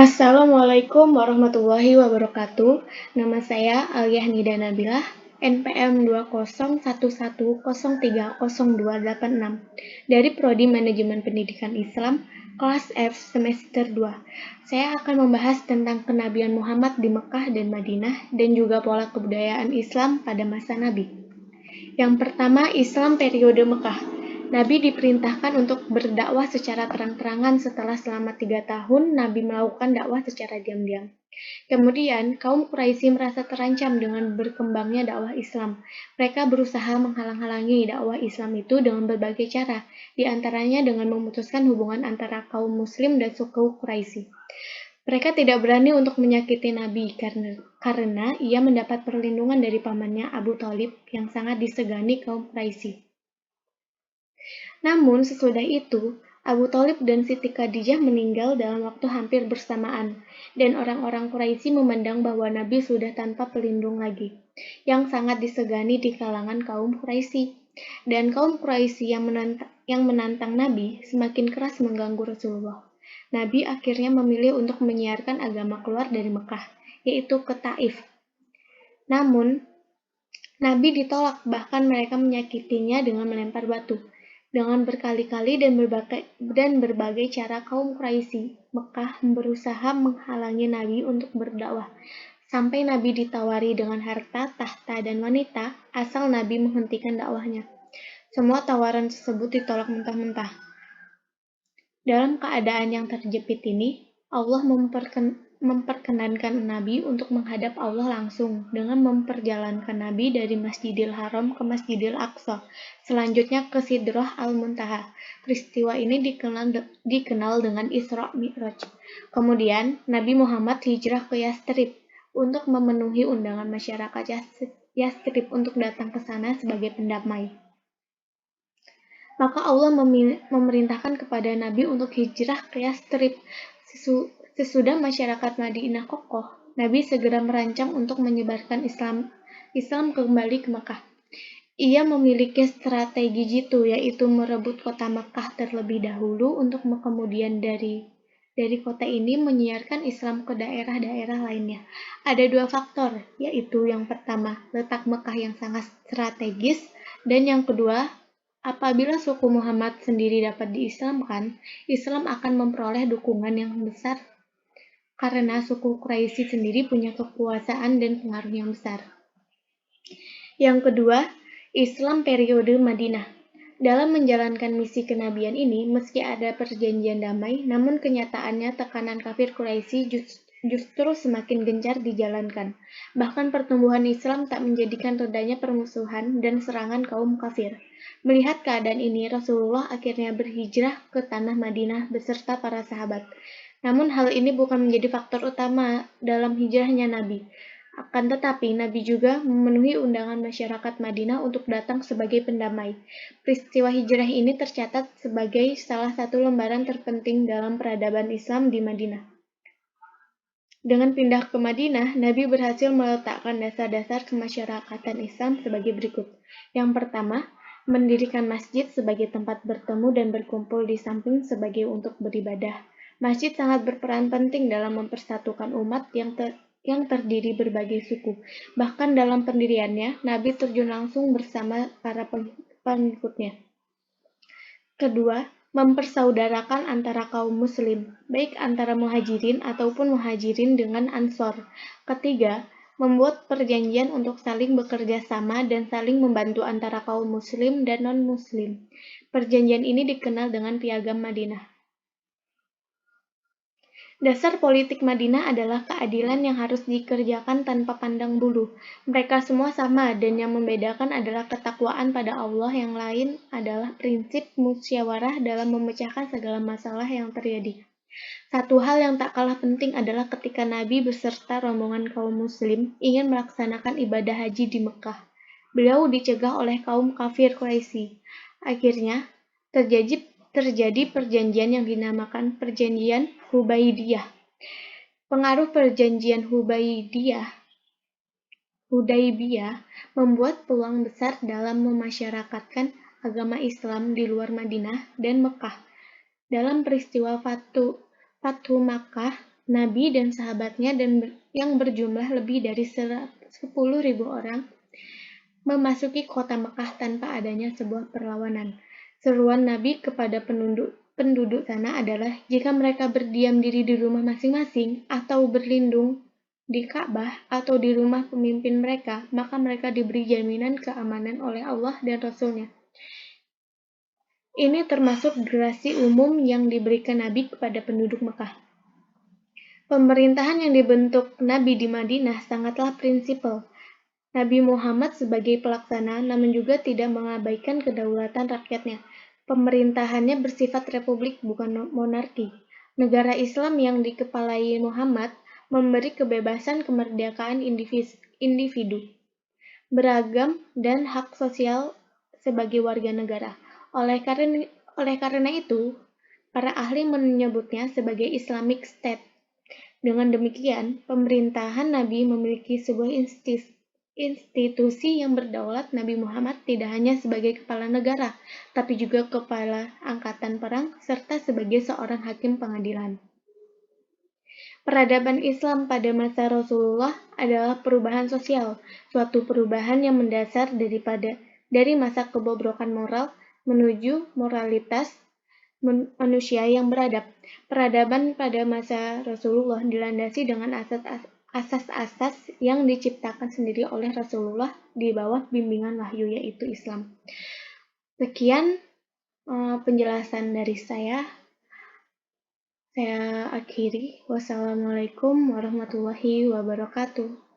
Assalamualaikum warahmatullahi wabarakatuh. Nama saya Aliyah Nida Nabilah, NPM 20110303886 dari Prodi Manajemen Pendidikan Islam, kelas F semester 2. Saya akan membahas tentang kenabian Muhammad di Mekah dan Madinah dan juga pola kebudayaan Islam pada masa Nabi. Yang pertama, Islam periode Mekah. Nabi diperintahkan untuk berdakwah secara terang-terangan setelah selama 3 tahun Nabi melakukan dakwah secara diam-diam. Kemudian, kaum Quraisy merasa terancam dengan berkembangnya dakwah Islam. Mereka berusaha menghalang-halangi dakwah Islam itu dengan berbagai cara, di antaranya dengan memutuskan hubungan antara kaum Muslim dan suku Quraisy. Mereka tidak berani untuk menyakiti Nabi karena ia mendapat perlindungan dari pamannya Abu Thalib yang sangat disegani kaum Quraisy. Namun sesudah itu, Abu Thalib dan Siti Khadijah meninggal dalam waktu hampir bersamaan, dan orang-orang Quraisy memandang bahwa Nabi sudah tanpa pelindung lagi, yang sangat disegani di kalangan kaum Quraisy. Dan kaum Quraisy yang menantang Nabi semakin keras mengganggu Rasulullah. Nabi akhirnya memilih untuk menyiarkan agama keluar dari Mekah, yaitu ke Taif. Namun, Nabi ditolak, bahkan mereka menyakitinya dengan melempar batu. Dengan berkali-kali dan berbagai cara kaum Quraisy Mekah berusaha menghalangi Nabi untuk berdakwah. Sampai Nabi ditawari dengan harta, tahta, dan wanita, asal Nabi menghentikan dakwahnya. Semua tawaran tersebut ditolak mentah-mentah. Dalam keadaan yang terjepit ini, Allah memperkenankan Nabi untuk menghadap Allah langsung dengan memperjalankan Nabi dari Masjidil Haram ke Masjidil Aqsa, selanjutnya ke Sidrah al-Muntaha. Peristiwa ini dikenal dengan Isra Mi'raj. Kemudian, Nabi Muhammad hijrah ke Yastrib untuk memenuhi undangan masyarakat Yastrib untuk datang ke sana sebagai pendamai. Maka Allah memerintahkan kepada Nabi untuk hijrah ke Yastrib. Sesudah masyarakat Madinah kokoh, Nabi segera merancang untuk menyebarkan Islam kembali ke Mekah. Ia memiliki strategi jitu, yaitu merebut kota Mekah terlebih dahulu untuk kemudian dari kota ini menyiarkan Islam ke daerah-daerah lainnya. Ada dua faktor, yaitu yang pertama, letak Mekah yang sangat strategis, dan yang kedua, apabila suku Muhammad sendiri dapat diislamkan, Islam akan memperoleh dukungan yang besar karena suku Quraisy sendiri punya kekuasaan dan pengaruh yang besar. Yang kedua, Islam periode Madinah. Dalam menjalankan misi kenabian ini, meski ada perjanjian damai, namun kenyataannya tekanan kafir Quraisy justru semakin gencar dijalankan. Bahkan pertumbuhan Islam tak menjadikan redanya permusuhan dan serangan kaum kafir. Melihat keadaan ini, Rasulullah akhirnya berhijrah ke tanah Madinah beserta para sahabat. Namun hal ini bukan menjadi faktor utama dalam hijrahnya Nabi. Akan tetapi, Nabi juga memenuhi undangan masyarakat Madinah untuk datang sebagai pendamai. Peristiwa hijrah ini tercatat sebagai salah satu lembaran terpenting dalam peradaban Islam di Madinah. Dengan pindah ke Madinah, Nabi berhasil meletakkan dasar-dasar kemasyarakatan Islam sebagai berikut. Yang pertama, mendirikan masjid sebagai tempat bertemu dan berkumpul di samping sebagai untuk beribadah. Masjid sangat berperan penting dalam mempersatukan umat yang terdiri berbagai suku. Bahkan dalam pendiriannya, Nabi terjun langsung bersama para pengikutnya. Kedua, mempersaudarakan antara kaum muslim, baik antara muhajirin ataupun muhajirin dengan ansor. Ketiga, membuat perjanjian untuk saling bekerja sama dan saling membantu antara kaum muslim dan non-muslim. Perjanjian ini dikenal dengan Piagam Madinah. Dasar politik Madinah adalah keadilan yang harus dikerjakan tanpa pandang bulu. Mereka semua sama, dan yang membedakan adalah ketakwaan pada Allah. Yang lain adalah prinsip musyawarah dalam memecahkan segala masalah yang terjadi. Satu hal yang tak kalah penting adalah ketika Nabi beserta rombongan kaum muslim ingin melaksanakan ibadah haji di Mekah. Beliau dicegah oleh kaum kafir Quraisy. Akhirnya, terjadi perjanjian yang dinamakan Perjanjian Hudaybiyah. Pengaruh perjanjian Hudaybiyah membuat peluang besar dalam memasyarakatkan agama Islam di luar Madinah dan Mekah. Dalam peristiwa Fathu Makkah Nabi dan sahabatnya yang berjumlah lebih dari 10.000 orang memasuki kota Mekah tanpa adanya sebuah perlawanan. Seruan Nabi kepada penduduk sana adalah jika mereka berdiam diri di rumah masing-masing atau berlindung di Ka'bah atau di rumah pemimpin mereka, maka mereka diberi jaminan keamanan oleh Allah dan Rasul-Nya. Ini termasuk gerasi umum yang diberikan Nabi kepada penduduk Mekah. Pemerintahan yang dibentuk Nabi di Madinah sangatlah prinsipil. Nabi Muhammad sebagai pelaksana, namun juga tidak mengabaikan kedaulatan rakyatnya. Pemerintahannya bersifat republik, bukan monarki. Negara Islam yang dikepalai Muhammad memberi kebebasan kemerdekaan individu, beragam, dan hak sosial sebagai warga negara. Oleh karena itu, para ahli menyebutnya sebagai Islamic State. Dengan demikian, pemerintahan Nabi memiliki sebuah institusi yang berdaulat. Nabi Muhammad tidak hanya sebagai kepala negara, tapi juga kepala angkatan perang, serta sebagai seorang hakim pengadilan. Peradaban Islam pada masa Rasulullah adalah perubahan sosial, suatu perubahan yang mendasar dari masa kebobrokan moral menuju moralitas manusia yang beradab. Peradaban pada masa Rasulullah dilandasi dengan asas-asas yang diciptakan sendiri oleh Rasulullah di bawah bimbingan wahyu, yaitu Islam. Sekian penjelasan dari saya. Saya akhiri. Wassalamualaikum warahmatullahi wabarakatuh.